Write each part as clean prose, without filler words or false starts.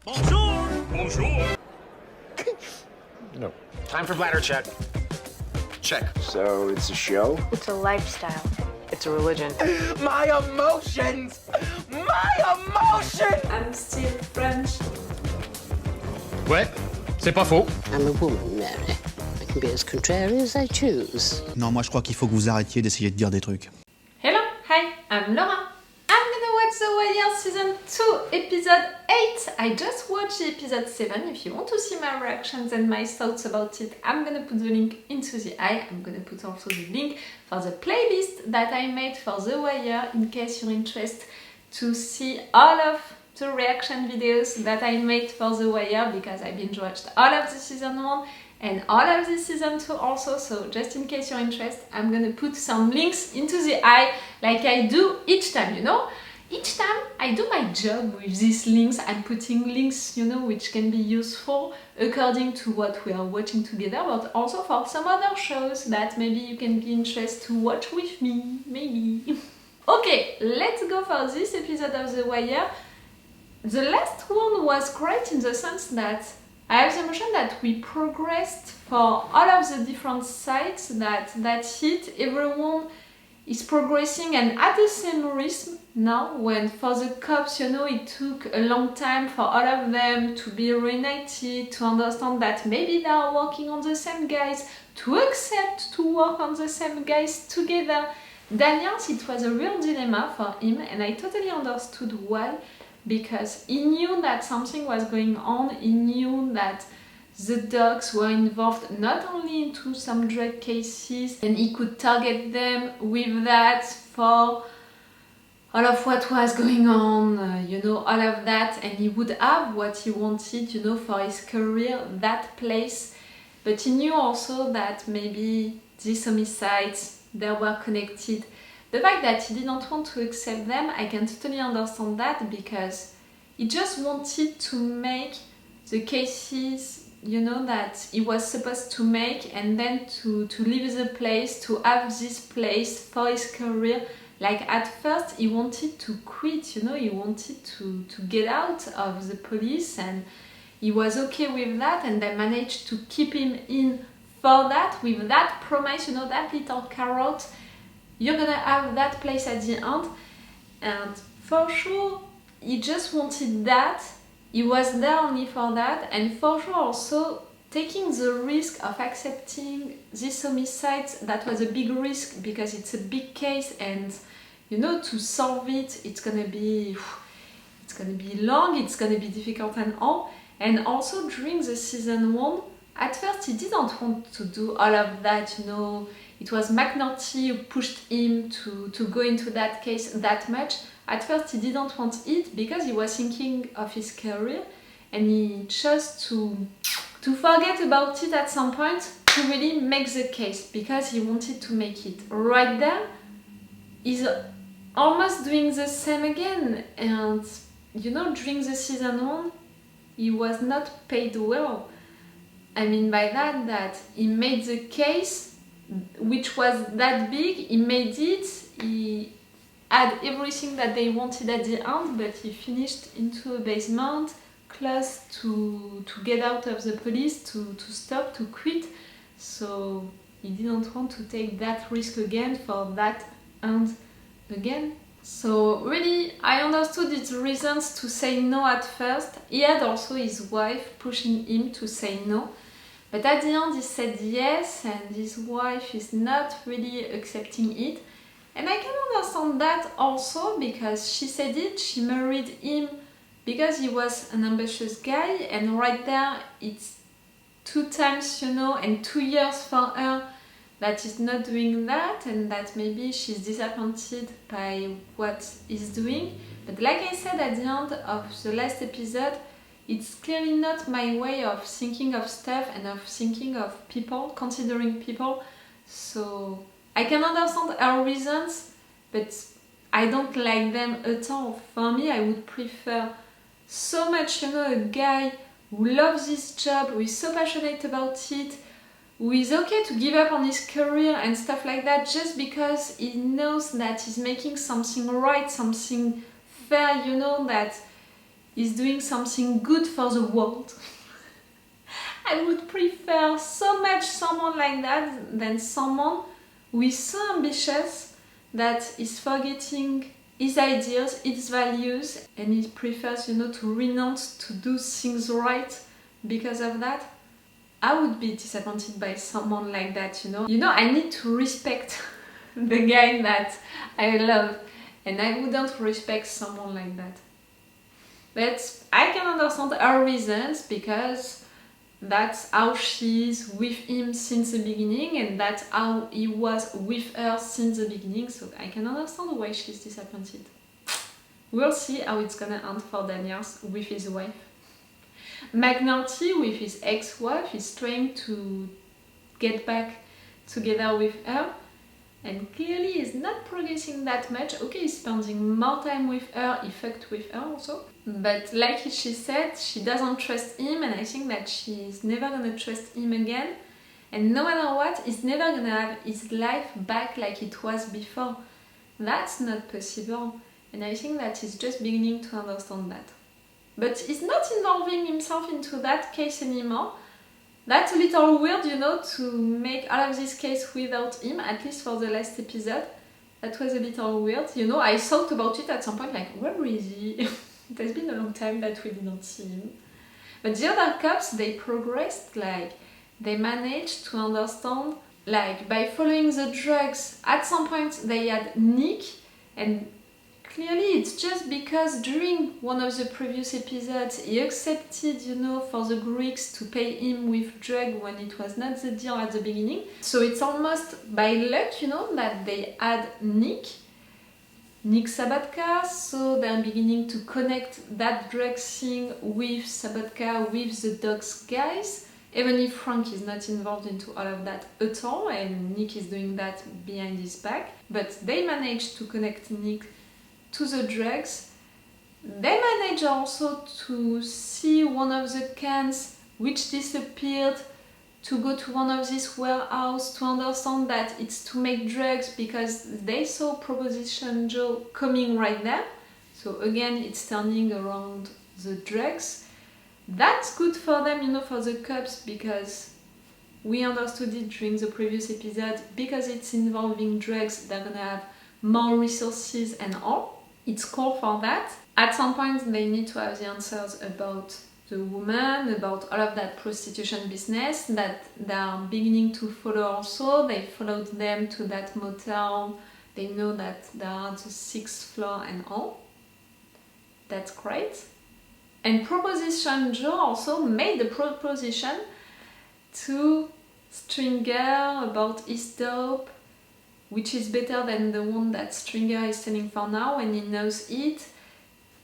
Bonjour! Bonjour! No. Time for bladder check. Check. So it's a show? It's a lifestyle. It's a religion. My emotions! My emotions! I'm still French. Ouais, c'est pas faux. I'm a woman, Mary. I can be as contrary as I choose. Non, moi je crois qu'il faut que vous arrêtiez d'essayer de dire des trucs. Hello, hi, I'm Laura. I'm gonna watch The Wire Season 2, Episode 8. I just watched Episode 7. If you want to see my reactions and my thoughts about it, I'm gonna put the link into the eye. I'm gonna put also the link for the playlist that I made for The Wire in case you're interested to see all of the reaction videos that I made for The Wire, because I binge watched all of the season 1 and all of the season 2 also, so just in case you're interested, I'm gonna put some links into the eye like I do each time, you know? Each time I do my job with these links, I'm putting links, you know, which can be useful according to what we are watching together, but also for some other shows that maybe you can be interested to watch with me, maybe. Okay, let's go for this episode of The Wire. The last one was great in the sense that I have the impression that we progressed for all of the different sides that hit. Everyone is progressing and at the same rhythm now, when for the cops, you know, it took a long time for all of them to be reunited, to understand that maybe they are working on the same guys, to accept to work on the same guys together. Daniels, it was a real dilemma for him, and I totally understood why. Because he knew that something was going on, he knew that the dogs were involved not only into some drug cases, and he could target them with that for all of what was going on, you know, all of that, and he would have what he wanted, you know, for his career, that place. But he knew also that maybe these homicides, they were connected. The fact that he didn't want to accept them, I can totally understand that, because he just wanted to make the cases, you know, that he was supposed to make, and then to leave the place, to have this place for his career. Like at first he wanted to quit, you know, he wanted to get out of the police, and he was okay with that, and they managed to keep him in for that, with that promise, you know, that little carrot. You're gonna have that place at the end, and for sure he just wanted that. He was there only for that, and for sure also taking the risk of accepting this homicide, that was a big risk because it's a big case, and you know, to solve it, it's gonna be long, it's gonna be difficult and all. And also during the season 1, at first he didn't want to do all of that, you know. It was McNulty who pushed him to go into that case that much. At first he didn't want it because he was thinking of his career, and he chose to forget about it at some point to really make the case, because he wanted to make it. Right there, he's almost doing the same again, and you know, during the season 1, he was not paid well. I mean by that he made the case, which was that big, he made it, he had everything that they wanted at the end, but he finished into a basement, close to get out of the police, to stop, to quit. So he didn't want to take that risk again for that end again. So really, I understood his reasons to say no at first. He had also his wife pushing him to say no. But at the end he said yes, and his wife is not really accepting it. And I can understand that also, because she said it, she married him because he was an ambitious guy, and right there it's 2 times, you know, and 2 years for her that he's not doing that, and that maybe she's disappointed by what he's doing. But like I said at the end of the last episode, it's clearly not my way of thinking of stuff and of thinking of people, considering people. So I can understand her reasons, but I don't like them at all. For me, I would prefer so much, you know, a guy who loves his job, who is so passionate about it, who is okay to give up on his career and stuff like that, just because he knows that he's making something right, something fair, you know, that is doing something good for the world. I would prefer so much someone like that than someone who is so ambitious that is forgetting his ideas, his values, and he prefers, to renounce to do things right because of that. I would be disappointed by someone like that, I need to respect the guy that I love, and I wouldn't respect someone like that. But I can understand her reasons, because that's how she's with him since the beginning, and that's how he was with her since the beginning, so I can understand why she's disappointed. We'll see how it's gonna end for Daniels with his wife. McNulty with his ex-wife is trying to get back together with her, and clearly he's not progressing that much. Okay, he's spending more time with her, he fucked with her also, but like she said, she doesn't trust him, and I think that she's never gonna trust him again, and no matter what, he's never gonna have his life back like it was before. That's not possible, and I think that he's just beginning to understand that. But he's not involving himself into that case anymore. That's a little weird, to make all of this case without him, at least for the last episode. That was a little weird. I thought about it at some point, like, where is he? It has been a long time that we didn't see him. But the other cops, they progressed, they managed to understand, by following the drugs. At some point, they had Nick, and clearly it's just because during one of the previous episodes he accepted, for the Greeks to pay him with drug when it was not the deal at the beginning. So it's almost by luck, that they had Nick Sabatka, so they're beginning to connect that drug thing with Sabatka, with the dogs guys, even if Frank is not involved into all of that at all, and Nick is doing that behind his back. But they managed to connect Nick to the drugs. They managed also to see one of the cans which disappeared, to go to one of these warehouses to understand that it's to make drugs, because they saw Proposition Joe coming right there. So again, it's turning around the drugs. That's good for them, for the cops, because we understood it during the previous episode, because it's involving drugs, they're gonna have more resources and all. It's cool for that. At some point, they need to have the answers about the woman, about all of that prostitution business that they are beginning to follow also. They followed them to that motel. They know that they are at the 6th floor and all. That's great. And Proposition Joe also made the proposition to Stringer about his dope, which is better than the one that Stringer is selling for now, and he knows it.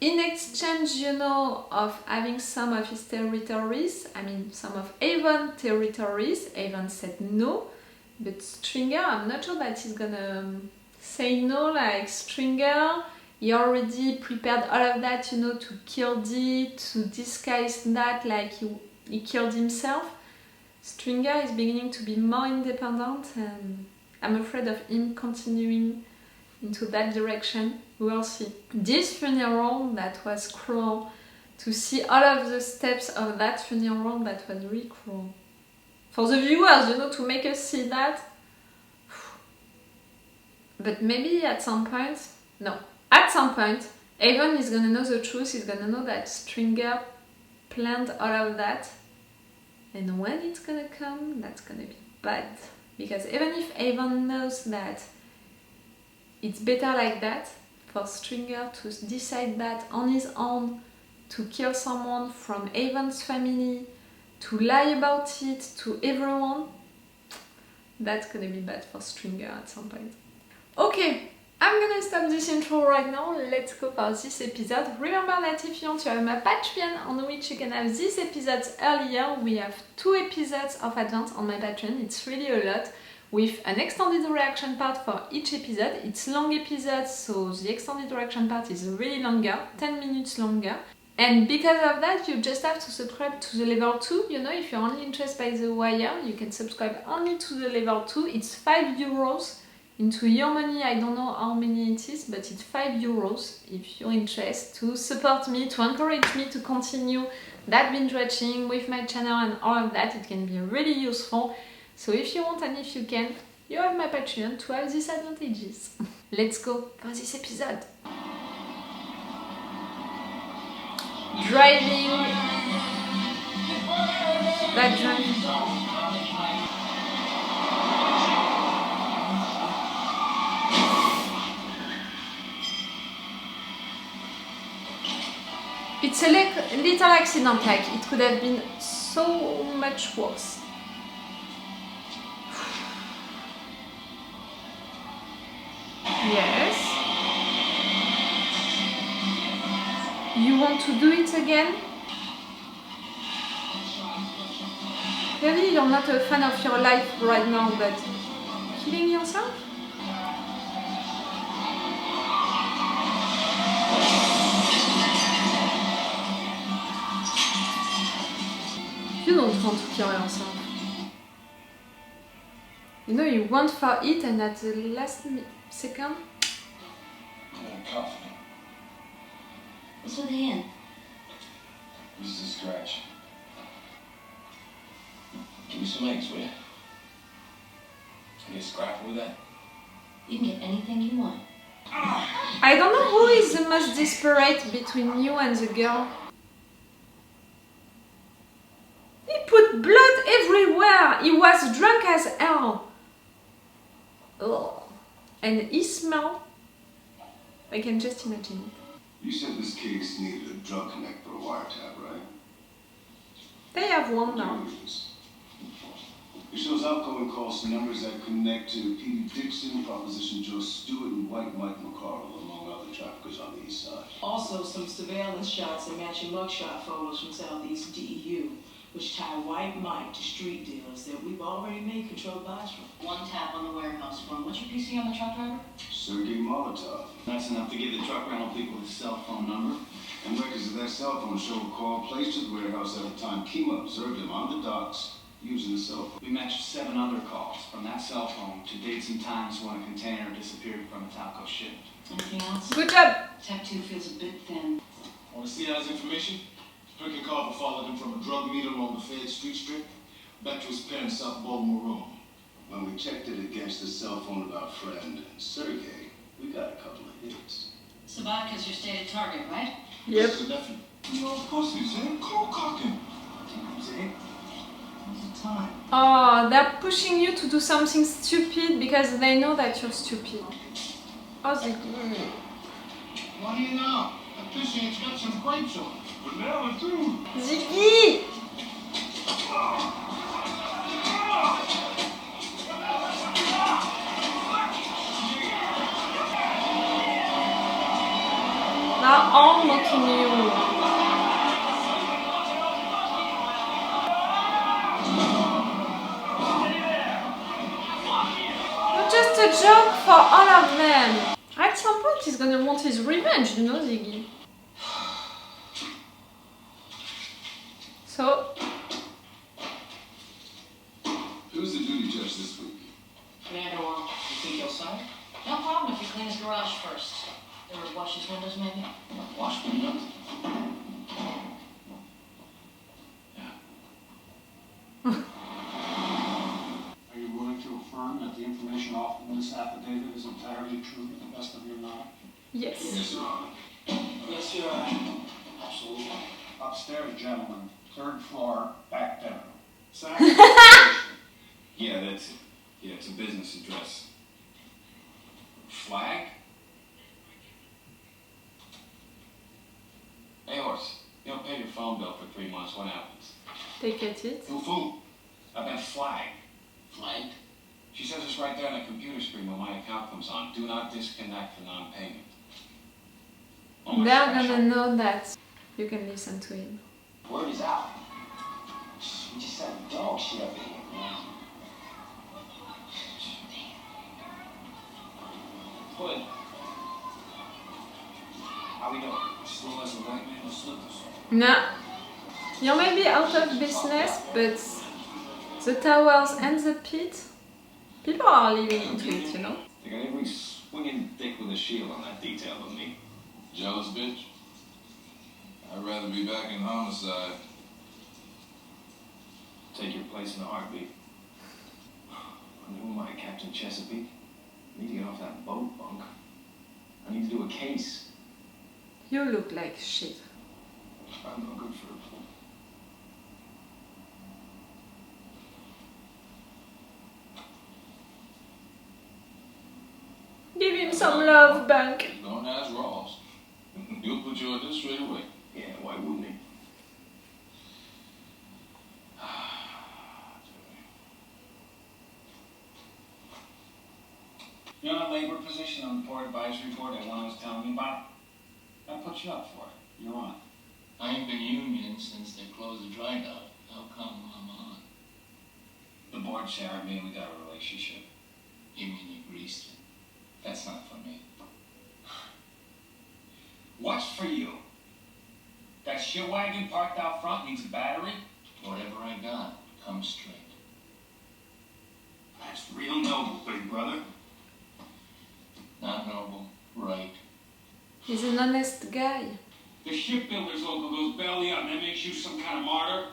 In exchange, of having some of his territories, some of Avon's territories, Avon said no, but Stringer, I'm not sure that he's gonna say no. Like Stringer, he already prepared all of that, to kill Dee, to disguise that like he killed himself. Stringer is beginning to be more independent, and I'm afraid of him continuing into that direction. We'll see. This funeral, that was cruel. To see all of the steps of that funeral, that was really cruel. For the viewers, to make us see that. But maybe at some point, Avon is gonna know the truth. He's gonna know that Stringer planned all of that. And when it's gonna come, that's gonna be bad. Because even if Avon knows that it's better like that, for Stringer to decide that on his own, to kill someone from Avon's family, to lie about it to everyone, that's gonna be bad for Stringer at some point. Okay, I'm gonna stop this intro right now. Let's go for this episode. Remember that if you want to have my Patreon on which you can have these episodes earlier, we have 2 episodes of advance on my Patreon. It's really a lot, with an extended reaction part for each episode. It's long episodes, so the extended reaction part is really longer, 10 minutes longer. And because of that, you just have to subscribe to the level 2. If you're only interested by The Wire, you can subscribe only to the level 2. It's €5 into your money. I don't know how many it is, but it's €5 if you're interested to support me, to encourage me to continue that binge watching with my channel and all of that. It can be really useful. So if you want and if you can, you have my Patreon to have these advantages. Let's go for this episode. Driving that drunk. It's a little accident, like it could have been so much worse. Yes. You want to do it again? Clearly you're not a fan of your life right now, but killing yourself? You don't want to kill yourself. You know you went for it and at the last second? Coffee. What's with the hand? This is a scratch. Give me some eggs, will you? Can you scrapple with that? You can get anything you want. I don't know who is the most desperate between you and the girl. He put blood everywhere. He was drunk as hell. Ugh. And he smelled. I can just imagine it. You said this case needed a drug connect for a wiretap, right? They have one now. It shows outgoing calls to numbers that connect to Petey Dixon, Proposition Joe Stewart, and White Mike McCardle, among other traffickers on the east side. Also, some surveillance shots and matching mugshot photos from Southeast DEU, which tie White Mike to street dealers that we've already made controlled buys from. One tap on the warehouse form. What's your PC on the truck driver? Sergei Molotov. That's enough to give the truck rental people his cell phone number. And records of that cell phone show a call placed at the warehouse at the time Kima observed him on the docks using the cell phone. We matched 7 other calls from that cell phone to dates and times when a container disappeared from a Talco ship. Anything else? Good job. Tech 2 feels a bit thin. Want to see that as information? Prick Carver followed him from a drug meter along the Fayette Street Strip back to his parents' South Baltimore room. When we checked it against the cell phone of our friend Sergey, we got a couple of hits. Sabatka's your stated target, right? Yep. This is a definite. No pussies, eh? Cold cocking. See? Time. Oh, they're pushing you to do something stupid because they know that you're stupid. Oh, Ziggy. What do you know? That fishing's got some grapes on it. Vanilla too. Ziggy! They're all mocking you. Just a joke for all of them. At some point he's gonna want his revenge, you know, Ziggy. So... Who's the duty judge this week? Commander Wong. You think he'll sign it? No problem if you clean his garage first. Or wash his windows, maybe? Wash windows? Are you willing to affirm that the information offered in this affidavit is entirely true to the best of your knowledge? Yes. Yes, Your Honor. Yes, Your Honor. Absolutely. Upstairs, gentlemen. 3rd floor, back bedroom. Yeah, that's it. Yeah, it's a business address. Flag? Hey, horse. You don't pay your phone bill for 3 months. What happens? They get it. Foo-foo. I've been flagged. Flagged? She says it's right there on the computer screen when my account comes on. Do not disconnect for non-payment. Oh, my They're special. gonna know that you can listen to him. Word is out. We just had dog shit up in here, man. Good. How we doing? Still as a white man with slippers. No. You may be out of business, but the towers and the pit, people are living into it, you know? They got every swinging dick with a shield on that detail with me. Jealous bitch? I'd rather be back in homicide. Take your place in the heartbeat. Who am I, Captain Chesapeake? I need to get off that boat bunk. I need to do a case. You look like shit. I'm no good for it. Give him some love, Bunk. Don't ask Ross. He'll put you on this straight away. Yeah, why wouldn't he? You know that labor position on the port advisory board, that one I was telling you about? I put you up for it. You're on. I ain't been union since they closed the dry dock. How come I'm on? The board chair and me, we got a relationship. You mean you greased it? That's not for me. What's for you? That shit wagon parked out front needs a battery? Whatever I got, come straight. That's real noble, big brother. Not noble, right? He's an honest guy. The shipbuilders local goes belly up and that makes you some kind of martyr?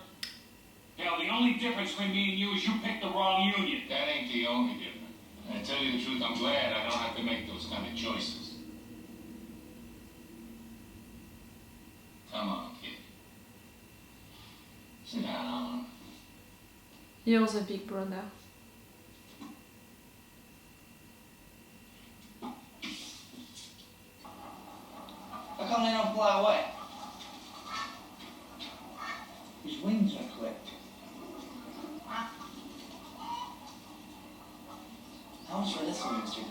Hell, the only difference between me and you is you picked the wrong union. That ain't the only difference. And to tell you the truth, I'm glad I don't have to make those kind of choices. Come on, kid. Sit down. You're the big brother. How come they don't fly away? His wings are clipped. How much for this one, Mr. Dick?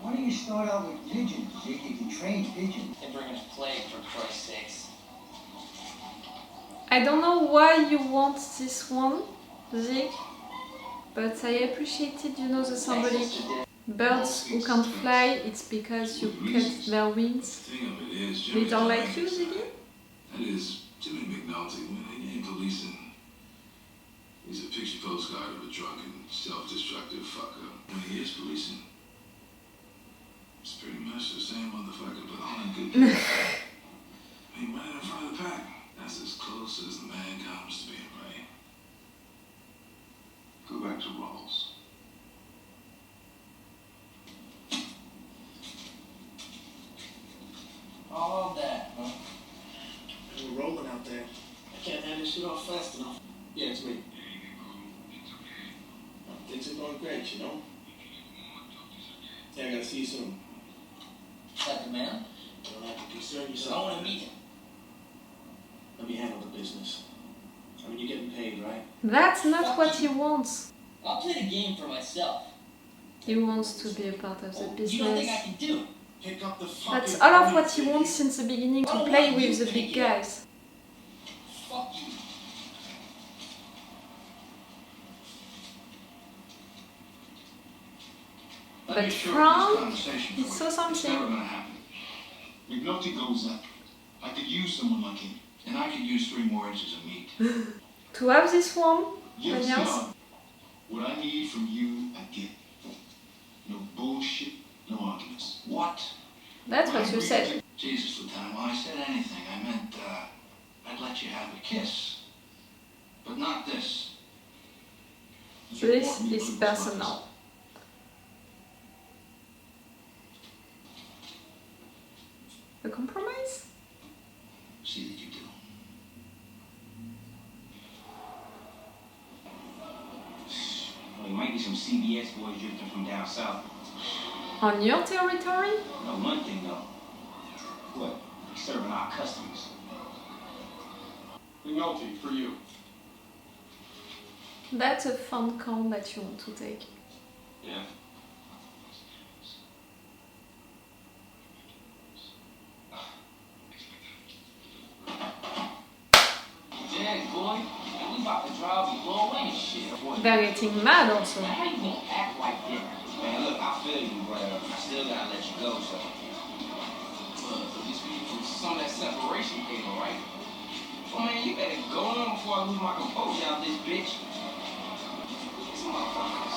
Why don't you start out with pigeons, Ziggy? You train pigeons. They're bringing us plague, for Christ's sakes. I don't know why you want this one, Zig, but I appreciated, you know, the symbolic. Birds who can't fly, it's because you cut their wings. They don't like you, Ziggy? That is, Jimmy McNulty, when he ain't policing, he's a picture postcard of a drunken, self-destructive fucker. When he is policing, it's pretty much the same motherfucker, but on a good day. Ain't right in front of the pack. That's as close as the man comes to being right. Go back to Rawls. All of that, huh? We're rolling out there. I can't hand this shit off fast enough. Yeah, it's me. Things are going great, you know? Yeah, I gotta see you soon. Is that the man? You don't have to concern I yourself. want to meet him. Let me handle the business. I mean, you're getting paid, right? That's not what he wants. I'll play the game for myself. He wants to be a part of the You don't think I business. can do it? Pick up the fucking That's all of what he wants since the beginning, to play with the big guys. Fuck you. But Frank, he saw Never something. gonna happen. McNulty goes up. I could use someone like him, and I could use 3 more inches of meat. To have this one, Yes, Daniels, John. What I need from you, I get. No bullshit, no arguments. What? that's what you said. Jesus, Lieutenant, when I said anything, I meant, I'd let you have a kiss. But not this. This is personal. A compromise? See that you do. Well, there might be some CBS boys drifting from down south. On your territory? No, one thing though. What? He's serving our customers. McNulty, for you. That's a fun con that you want to take. Yeah. Yeah, boy. We about to drive you blow away and shit. They're getting mad also. How you gonna act like that? Man, look, I feel you, but I still gotta let you go, so. At least we get some of that separation cable, right? Well, man, you better go on before I lose my composure out this bitch. This motherfucker.